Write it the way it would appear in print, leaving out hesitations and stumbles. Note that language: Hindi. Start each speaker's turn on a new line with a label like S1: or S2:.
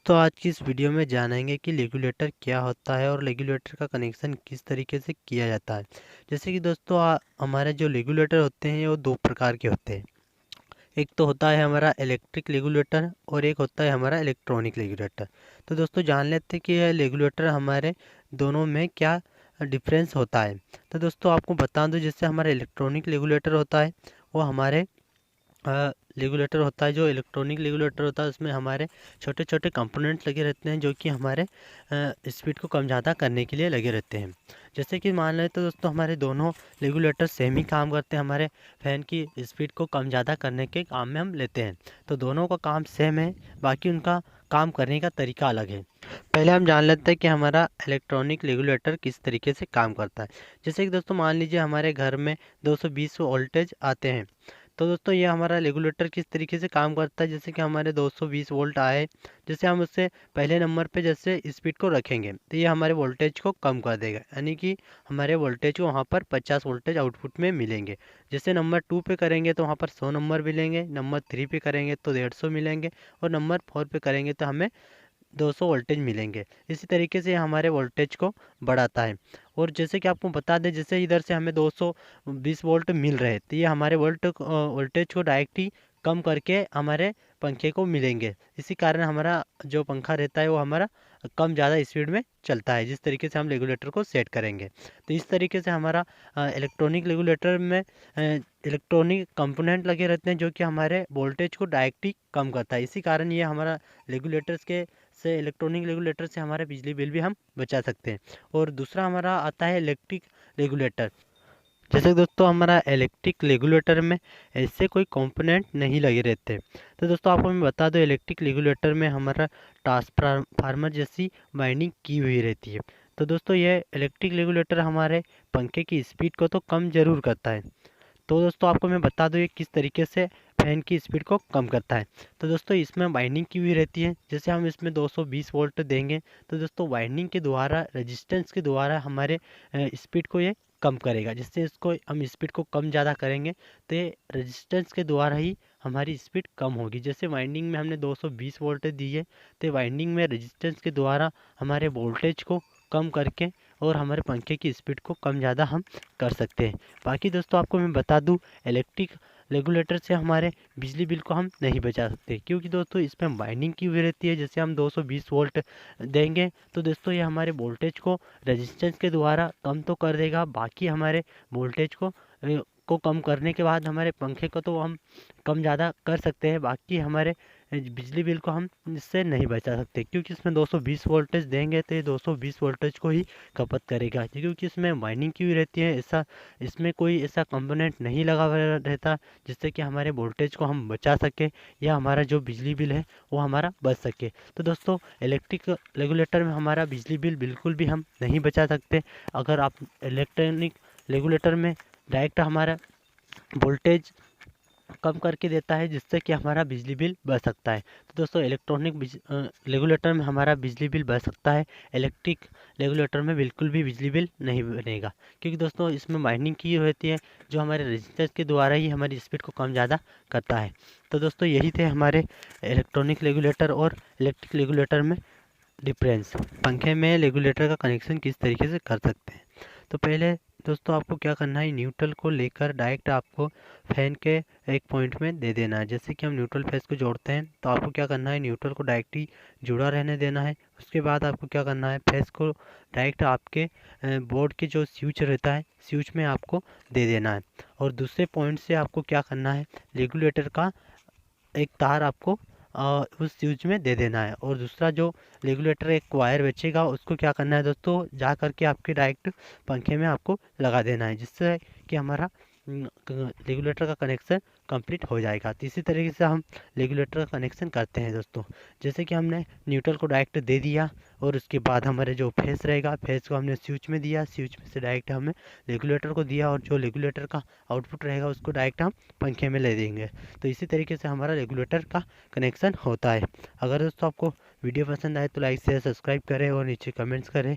S1: दोस्तों आज की इस वीडियो में जानेंगे कि रेगुलेटर क्या होता है और रेगुलेटर का कनेक्शन किस तरीके से किया जाता है। जैसे कि दोस्तों हमारे जो रेगुलेटर होते हैं वो दो प्रकार के होते हैं। एक तो होता है हमारा इलेक्ट्रिक रेगुलेटर और एक होता है हमारा इलेक्ट्रॉनिक रेगुलेटर। तो दोस्तों जान लेते हैं कि यह रेगुलेटर हमारे दोनों में क्या डिफरेंस होता है। तो दोस्तों आपको बता दूं, जैसे हमारा इलेक्ट्रॉनिक रेगुलेटर होता है वो हमारे रेगुलेटर होता है। जो इलेक्ट्रॉनिक रेगुलेटर होता है उसमें हमारे छोटे छोटे कंपोनेंट्स लगे रहते हैं जो कि हमारे स्पीड को कम ज़्यादा करने के लिए लगे रहते हैं। जैसे कि मान लें तो दोस्तों हमारे दोनों रेगुलेटर सेम ही काम करते हैं। हमारे फ़ैन की स्पीड को कम ज़्यादा करने के काम में हम लेते हैं। तो दोनों का काम सेम है, बाकी उनका काम करने का तरीका अलग है। पहले हम जान लेते हैं कि हमारा इलेक्ट्रॉनिक रेगुलेटर किस तरीके से काम करता है। जैसे कि दोस्तों मान लीजिए हमारे घर में 220 वोल्टेज आते हैं। तो दोस्तों ये हमारा रेगुलेटर किस तरीके से काम करता है, जैसे कि हमारे 220 वोल्ट आए, जैसे हम उससे पहले नंबर पे जैसे स्पीड को रखेंगे तो ये हमारे वोल्टेज को कम कर देगा, यानी कि हमारे वोल्टेज को वहाँ पर 50 वोल्टेज आउटपुट में मिलेंगे। जैसे नंबर 2 पे करेंगे तो वहाँ पर 100 नंबर मिलेंगे, नंबर 3 पे करेंगे तो 150 मिलेंगे और नंबर 4 पे करेंगे तो हमें 200 वोल्टेज मिलेंगे। इसी तरीके से हमारे वोल्टेज को बढ़ाता है। और जैसे कि आपको बता दें, जैसे इधर से हमें 220 वोल्ट मिल रहे तो ये हमारे वोल्टेज को डायरेक्ट ही कम करके हमारे पंखे को मिलेंगे। इसी कारण हमारा जो पंखा रहता है वो हमारा कम ज़्यादा स्पीड में चलता है, जिस तरीके से हम रेगुलेटर को सेट करेंगे। तो इस तरीके से हमारा इलेक्ट्रॉनिक रेगुलेटर में इलेक्ट्रॉनिक कंपोनेंट लगे रहते हैं जो कि हमारे वोल्टेज को डायरेक्ट ही कम करता है। इसी कारण ये हमारा रेगुलेटर्स के से इलेक्ट्रॉनिक रेगुलेटर से हमारे बिजली बिल भी हम बचा सकते हैं। और दूसरा हमारा आता है इलेक्ट्रिक रेगुलेटर। जैसे कि दोस्तों हमारा इलेक्ट्रिक रेगुलेटर में ऐसे कोई कंपोनेंट नहीं लगे रहते। तो दोस्तों आपको मैं बता दूं, इलेक्ट्रिक रेगुलेटर में हमारा ट्रांसफार्मर जैसी वाइंडिंग की हुई रहती है। तो दोस्तों ये इलेक्ट्रिक रेगुलेटर हमारे पंखे की स्पीड को तो कम ज़रूर करता है। तो दोस्तों आपको मैं बता दूं ये किस तरीके से फैन की स्पीड को कम करता है। तो दोस्तों इसमें वाइंडिंग की हुई रहती है। जैसे हम इसमें 220 वोल्ट देंगे तो दोस्तों वाइंडिंग के द्वारा, रेजिस्टेंस के द्वारा हमारे स्पीड को ये कम करेगा। जिससे इसको हम स्पीड को कम ज़्यादा करेंगे तो ये रेजिस्टेंस के द्वारा ही हमारी स्पीड कम होगी। जैसे वाइंडिंग में हमने 220 वोल्ट दी है तो वाइंडिंग में रेजिस्टेंस के द्वारा हमारे वोल्टेज को कम करके और हमारे पंखे की स्पीड को कम ज़्यादा हम कर सकते हैं। बाकी दोस्तों आपको मैं बता दूं, इलेक्ट्रिक रेगुलेटर से हमारे बिजली बिल को हम नहीं बचा सकते, क्योंकि दोस्तों इसमें वाइंडिंग की हुई रहती है। जैसे हम 220 वोल्ट देंगे तो दोस्तों ये हमारे वोल्टेज को रेजिस्टेंस के द्वारा कम तो कर देगा, बाकी हमारे वोल्टेज को कम करने के बाद हमारे पंखे को तो हम कम ज़्यादा कर सकते हैं, बाकी हमारे बिजली बिल को हम इससे नहीं बचा सकते। क्योंकि इसमें 220 वोल्टेज देंगे तो ये 220 वोल्टेज को ही खपत करेगा, क्योंकि इसमें वाइंडिंग की हुई रहती है। ऐसा इसमें कोई ऐसा कंपोनेंट नहीं लगा हुआ रहता जिससे कि हमारे वोल्टेज को हम बचा सके या हमारा जो बिजली बिल है वो हमारा बच सके। तो दोस्तों इलेक्ट्रिक रेगुलेटर में हमारा बिजली बिल बिल्कुल भी हम नहीं बचा सकते। अगर आप इलेक्ट्रॉनिक रेगुलेटर में डायरेक्ट हमारा वोल्टेज कम करके देता है, जिससे कि हमारा बिजली बिल बच सकता है। तो दोस्तों इलेक्ट्रॉनिक रेगुलेटर में हमारा बिजली बिल बच सकता है, इलेक्ट्रिक रेगुलेटर में बिल्कुल भी बिजली बिल नहीं बनेगा, क्योंकि दोस्तों इसमें वाइंडिंग की होती है जो हमारे रेजिस्टेंस के द्वारा ही हमारी स्पीड को कम ज़्यादा करता है। तो दोस्तों यही थे हमारे इलेक्ट्रॉनिक रेगुलेटर और इलेक्ट्रिक रेगुलेटर में डिफरेंस। पंखे में रेगुलेटर का कनेक्शन किस तरीके से कर सकते हैं। तो पहले दोस्तों आपको क्या करना है, न्यूट्रल को लेकर डायरेक्ट आपको फैन के एक पॉइंट में दे देना है। जैसे कि हम न्यूट्रल फेस को जोड़ते हैं तो आपको क्या करना है, न्यूट्रल को डायरेक्ट ही जुड़ा रहने देना है। उसके बाद आपको क्या करना है, फेस को डायरेक्ट आपके बोर्ड के जो स्विच रहता है स्विच में आपको दे देना है। और दूसरे पॉइंट से आपको क्या करना है, रेगुलेटर का एक तार आपको उस स्विच में दे देना है। और दूसरा जो रेगुलेटर एक वायर बचेगा उसको क्या करना है दोस्तों, जा करके आपके डायरेक्ट पंखे में आपको लगा देना है, जिससे कि हमारा रेगुलेटर का कनेक्शन कंप्लीट हो जाएगा। तो इसी तरीके से हम रेगुलेटर का कनेक्शन करते हैं दोस्तों। जैसे कि हमने न्यूट्रल को डायरेक्ट दे दिया और उसके बाद हमारे जो फेस रहेगा, फेस को हमने स्विच में दिया, स्विच में से डायरेक्ट हमें रेगुलेटर को दिया और जो रेगुलेटर का आउटपुट रहेगा उसको डायरेक्ट हम पंखे में ले देंगे। तो इसी तरीके से हमारा रेगुलेटर का कनेक्शन होता है। अगर दोस्तों आपको वीडियो पसंद आए तो लाइक शेयर सब्सक्राइब करें और नीचे कमेंट्स करें।